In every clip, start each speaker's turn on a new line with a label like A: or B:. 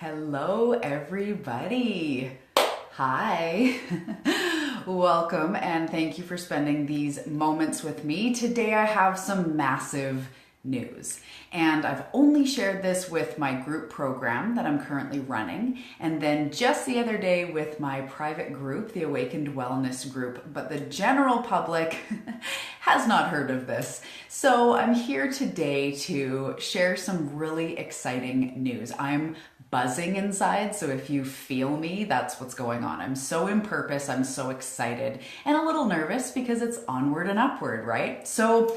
A: Hello, everybody. Hi. Welcome, and thank you for spending these moments with me. Today I have some massive news, and I've only shared this with my group program that I'm currently running, and then just the other day with my private group, the Awakened Wellness Group, but the general public has not heard of this. So I'm here today to share some really exciting news. I'm buzzing inside, so if you feel me, that's what's going on. I'm so in purpose, I'm so excited, and a little nervous because it's onward and upward, right? So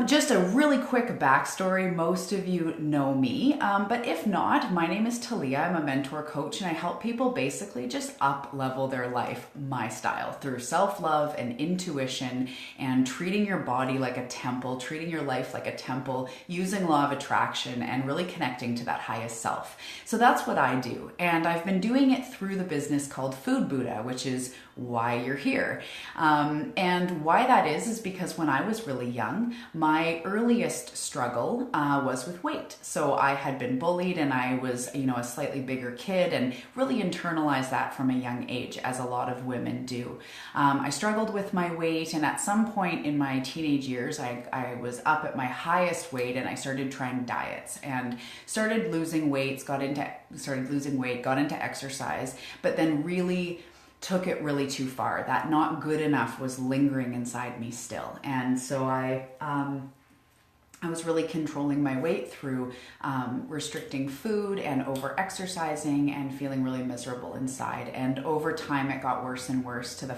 A: just a really quick backstory. Most of you know me, but if not, my name is Talia. I'm a mentor coach, and I help people basically just up level their life, my style, through self-love and intuition and treating your body like a temple, treating your life like a temple, using law of attraction and really connecting to that highest self. So that's what I do. And I've been doing it through the business called Food Buddha, which is why you're here. And why that is because when I was really young, my earliest struggle was with weight. So I had been bullied, and I was, a slightly bigger kid, and really internalized that from a young age, as a lot of women do. I struggled with my weight, and at some point in my teenage years, I was up at my highest weight, and I started trying diets and started losing weight, got into exercise, but then really took it really too far. That not good enough was lingering inside me still. And so I was really controlling my weight through restricting food and over exercising and feeling really miserable inside. And over time, it got worse and worse to the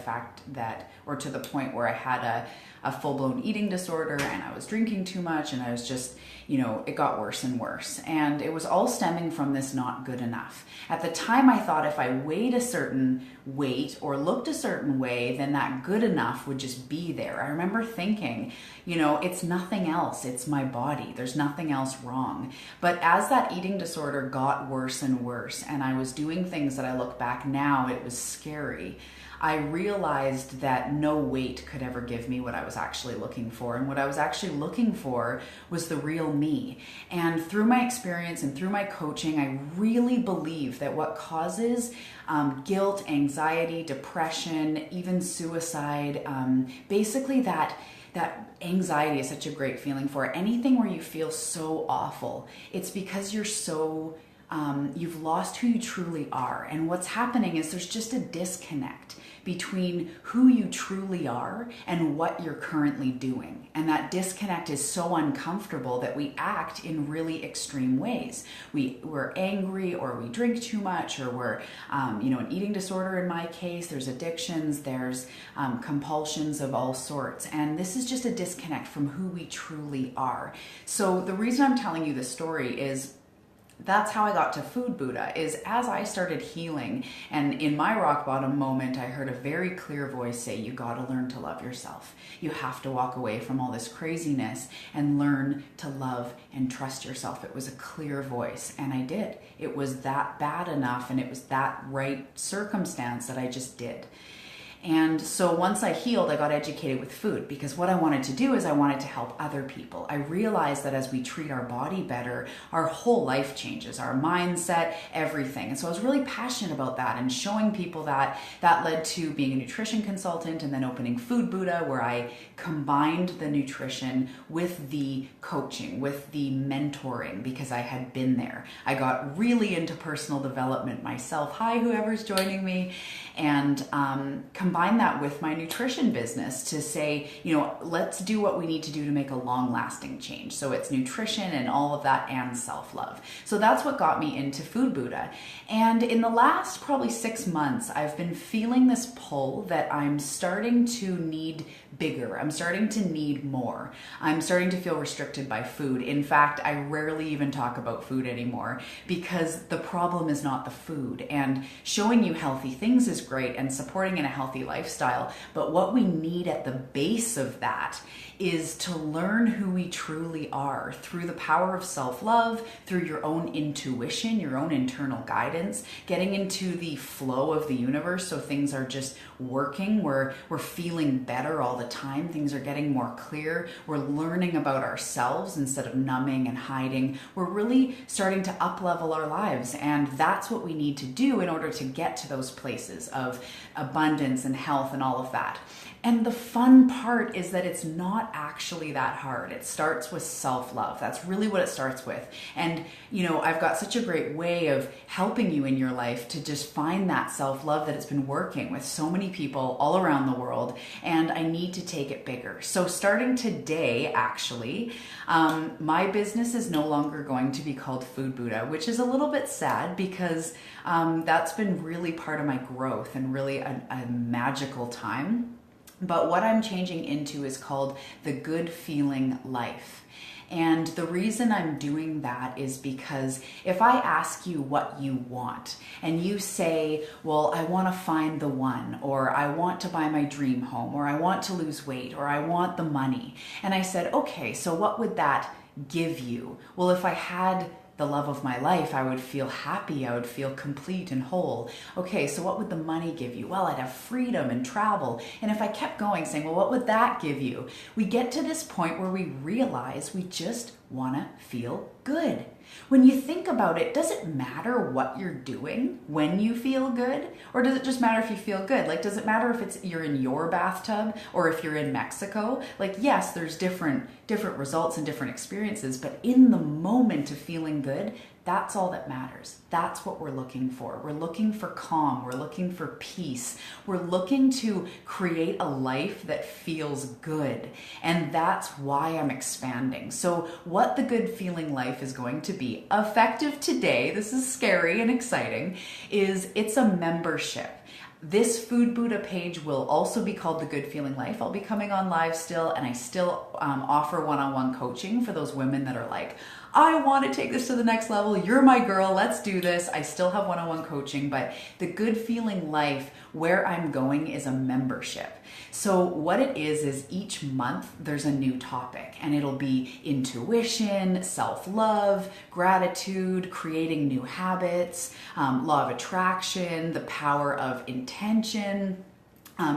A: point where I had a full-blown eating disorder, and I was drinking too much, and I was just, it got worse and worse. And it was all stemming from this not good enough. At the time, I thought if I weighed a certain weight or looked a certain way, then that good enough would just be there. I remember thinking, it's nothing else. It's my body. There's nothing else wrong. But as that eating disorder got worse and worse, and I was doing things that I look back now, it was scary. I realized that no weight could ever give me what I was actually looking for. And what I was actually looking for was the real me. And through my experience and through my coaching, I really believe that what causes guilt, anxiety, depression, even suicide, basically that anxiety is such a great feeling for it. Anything where you feel so awful, it's because you're so you've lost who you truly are. And what's happening is there's just a disconnect between who you truly are and what you're currently doing. And that disconnect is so uncomfortable that we act in really extreme ways. We're angry, or we drink too much, or we're, an eating disorder in my case. There's addictions, there's compulsions of all sorts. And this is just a disconnect from who we truly are. So the reason I'm telling you this story is that's how I got to Food Buddha, is as I started healing, and in my rock bottom moment, I heard a very clear voice say, you gotta learn to love yourself. You have to walk away from all this craziness and learn to love and trust yourself. It was a clear voice, and I did. It was that bad enough, and it was that right circumstance that I just did. And so once I healed, I got educated with food, because what I wanted to do is I wanted to help other people. I realized that as we treat our body better, our whole life changes, our mindset, everything. And so I was really passionate about that and showing people that. That led to being a nutrition consultant and then opening Food Buddha, where I combined the nutrition with the coaching, with the mentoring, because I had been there. I got really into personal development myself. Hi, whoever's joining me. And combine that with my nutrition business to say, let's do what we need to do to make a long-lasting change. So it's nutrition and all of that, and self-love. So that's what got me into Food Buddha. And in the last probably 6 months, I've been feeling this pull that I'm starting to need bigger. I'm starting to need more. I'm starting to feel restricted by food. In fact, I rarely even talk about food anymore, because the problem is not the food. And showing you healthy things is great, and supporting in a healthy lifestyle. But what we need at the base of that is to learn who we truly are through the power of self-love, through your own intuition, your own internal guidance, getting into the flow of the universe so things are just working, we're feeling better all the the time. Things are getting more clear. We're learning about ourselves instead of numbing and hiding. We're really starting to up-level our lives, and that's what we need to do in order to get to those places of abundance and health and all of that. And the fun part is that it's not actually that hard. It starts with self-love. That's really what it starts with. And, I've got such a great way of helping you in your life to just find that self-love that it's been working with so many people all around the world. And I need to take it bigger. So starting today, actually, my business is no longer going to be called Food Buddha, which is a little bit sad because that's been really part of my growth and really a magical time. But what I'm changing into is called the Good Feeling Life. And the reason I'm doing that is because if I ask you what you want and you say, well, I want to find the one, or I want to buy my dream home, or I want to lose weight, or I want the money. And I said, okay, so what would that give you? Well, if I had the love of my life, I would feel happy, I would feel complete and whole. Okay, so what would the money give you? Well, I'd have freedom and travel. And if I kept going saying, well, what would that give you? We get to this point where we realize we just want to feel good. When you think about it, does it matter what you're doing when you feel good? Or does it just matter if you feel good? Like, does it matter if you're in your bathtub or if you're in Mexico? Like, yes, there's different results and different experiences, but in the moment of feeling good, that's all that matters. That's what we're looking for. We're looking for calm. We're looking for peace. We're looking to create a life that feels good. And that's why I'm expanding. So what the Good Feeling Life is going to be, effective today, this is scary and exciting, is it's a membership. This Food Buddha page will also be called The Good Feeling Life. I'll be coming on live still, and I still offer one-on-one coaching for those women that are like, I want to take this to the next level. You're my girl. Let's do this. I still have one-on-one coaching, but the Good Feeling Life, where I'm going, is a membership. So what it is each month there's a new topic, and it'll be intuition, self-love, gratitude, creating new habits, law of attraction, the power of intention.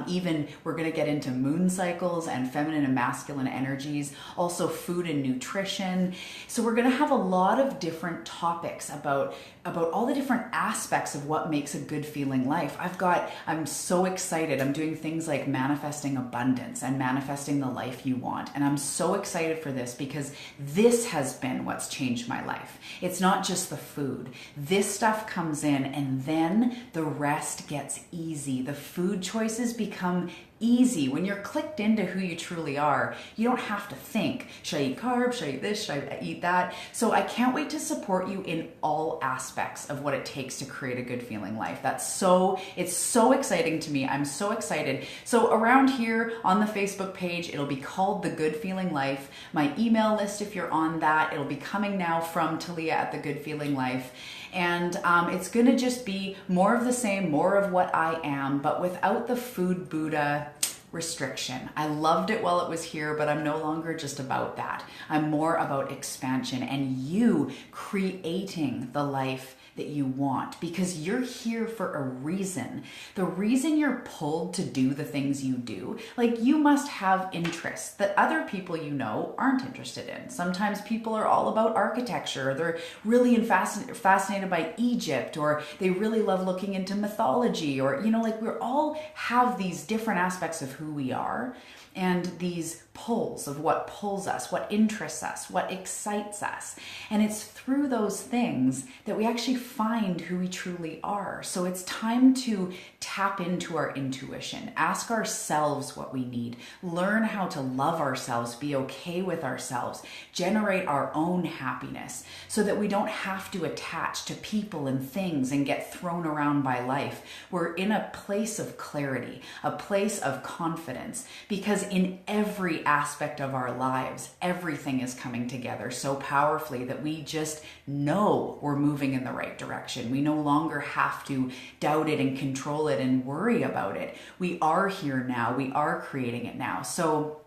A: Even we're going to get into moon cycles and feminine and masculine energies, also food and nutrition. So we're going to have a lot of different topics about all the different aspects of what makes a good feeling life. I'm so excited. I'm doing things like manifesting abundance and manifesting the life you want. And I'm so excited for this because this has been what's changed my life. It's not just the food. This stuff comes in and then the rest gets easy. The food choices become easy. When you're clicked into who you truly are, you don't have to think, should I eat carbs? Should I eat this? Should I eat that? So I can't wait to support you in all aspects of what it takes to create a good feeling life. It's so exciting to me. I'm so excited. So around here on the Facebook page, it'll be called The Good Feeling Life. My email list, if you're on that, it'll be coming now from Talia at The Good Feeling Life. And it's going to just be more of the same, more of what I am, but without the Food Buddha restriction. I loved it while it was here, but I'm no longer just about that. I'm more about expansion and you creating the life that you want, because you're here for a reason. The reason you're pulled to do the things you do, like you must have interests that other people you know aren't interested in. Sometimes people are all about architecture, or they're really fascinated by Egypt, or they really love looking into mythology, or like we all have these different aspects of who we are. And these pulls of what pulls us, what interests us, what excites us. And it's through those things that we actually find who we truly are. So it's time to tap into our intuition, ask ourselves what we need, learn how to love ourselves, be okay with ourselves, generate our own happiness so that we don't have to attach to people and things and get thrown around by life. We're in a place of clarity, a place of confidence, because in every aspect of our lives, everything is coming together so powerfully that we just know we're moving in the right direction. We no longer have to doubt it and control it and worry about it. We are here now. We are creating it now. So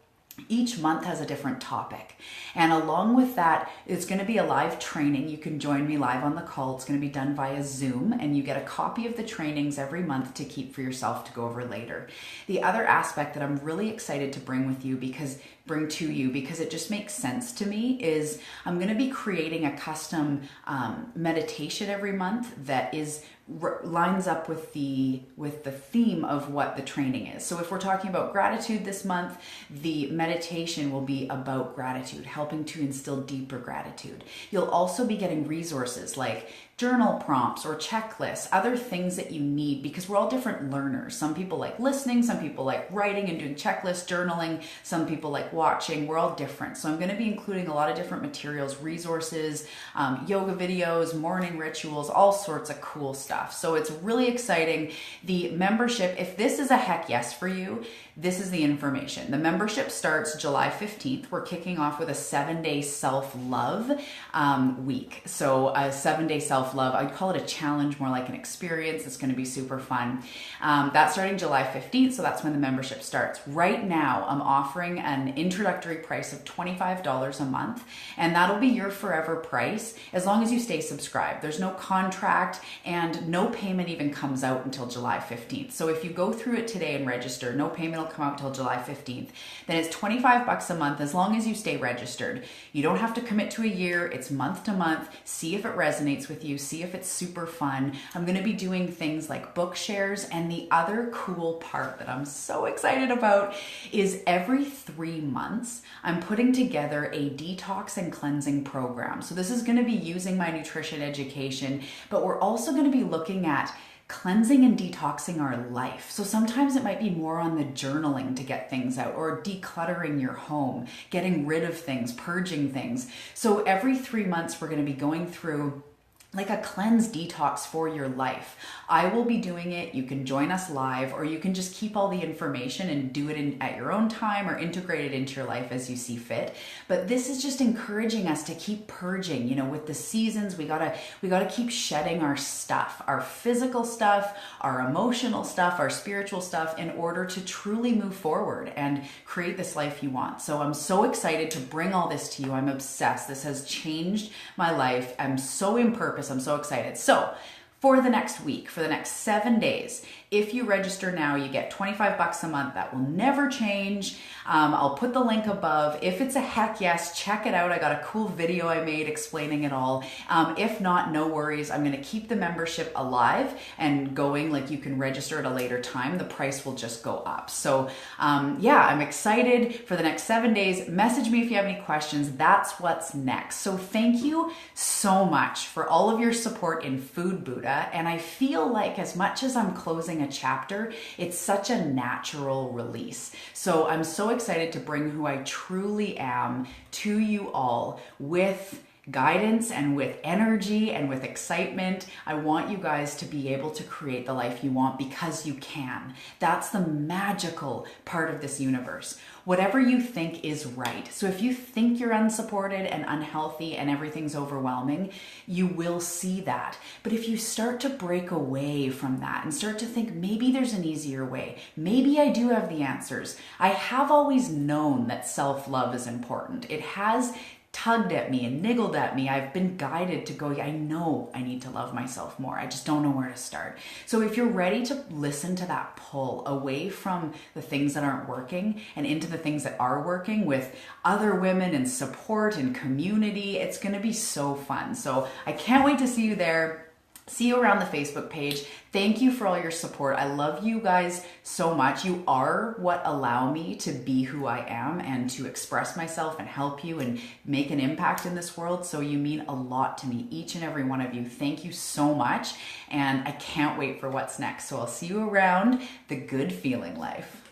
A: Each month has a different topic. And along with that, it's going to be a live training. You can join me live on the call. It's going to be done via Zoom, and you get a copy of the trainings every month to keep for yourself to go over later. The other aspect that I'm really excited to bring to you because it just makes sense to me is I'm going to be creating a custom meditation every month that lines up with the theme of what the training is. So if we're talking about gratitude this month, the meditation will be about gratitude, helping to instill deeper gratitude. You'll also be getting resources like journal prompts or checklists, other things that you need, because we're all different learners. Some people like listening, some people like writing and doing checklists, journaling, some people like watching. We're all different. So I'm going to be including a lot of different materials, resources, yoga videos, morning rituals, all sorts of cool stuff. So it's really exciting. The membership, if this is a heck yes for you, this is the information. The membership starts July 15th. We're kicking off with a 7-day self-love week. So a 7-day self-love, I'd call it a challenge, more like an experience. It's going to be super fun. That's starting July 15th, so that's when the membership starts. Right now, I'm offering an introductory price of $25 a month, and that'll be your forever price as long as you stay subscribed. There's no contract, and no payment even comes out until July 15th. So if you go through it today and register, no payment will come out till July 15th. Then it's $25 a month as long as you stay registered. You don't have to commit to a year. It's month to month. See if it resonates with you. See if it's super fun. I'm going to be doing things like book shares, and the other cool part that I'm so excited about is every 3 months, I'm putting together a detox and cleansing program. So this is going to be using my nutrition education, but we're also going to be looking at cleansing and detoxing our life. So sometimes it might be more on the journaling to get things out, or decluttering your home, getting rid of things, purging things. So every 3 months, we're going to be going through like a cleanse detox for your life. I will be doing it. You can join us live, or you can just keep all the information and do it at your own time, or integrate it into your life as you see fit. But this is just encouraging us to keep purging. You know, with the seasons, we gotta keep shedding our stuff, our physical stuff, our emotional stuff, our spiritual stuff, in order to truly move forward and create this life you want. So I'm so excited to bring all this to you. I'm obsessed. This has changed my life. I'm so in purpose. I'm so excited. So for the next week, for the next 7 days, if you register now, you get $25 a month. That will never change. I'll put the link above. If it's a heck yes, check it out. I got a cool video I made explaining it all. If not, no worries. I'm going to keep the membership alive and going. Like, you can register at a later time. The price will just go up. So yeah, I'm excited for the next 7 days. Message me if you have any questions. That's what's next. So thank you so much for all of your support in Food Buddha. And I feel like, as much as I'm closing a chapter, it's such a natural release. So I'm so excited to bring who I truly am to you all with guidance and with energy and with excitement. I want you guys to be able to create the life you want, because you can. That's the magical part of this universe. Whatever you think is right. So if you think you're unsupported and unhealthy and everything's overwhelming, you will see that. But if you start to break away from that and start to think, maybe there's an easier way, maybe I do have the answers. I have always known that self-love is important. It has tugged at me and niggled at me. I've been guided to go, I know I need to love myself more. I just don't know where to start. So if you're ready to listen to that pull away from the things that aren't working and into the things that are working with other women and support and community, it's going to be so fun. So I can't wait to see you there. See you around the Facebook page. Thank you for all your support. I love you guys so much. You are what allow me to be who I am and to express myself and help you and make an impact in this world. So you mean a lot to me, each and every one of you. Thank you so much. And I can't wait for what's next. So I'll see you around the good feeling life.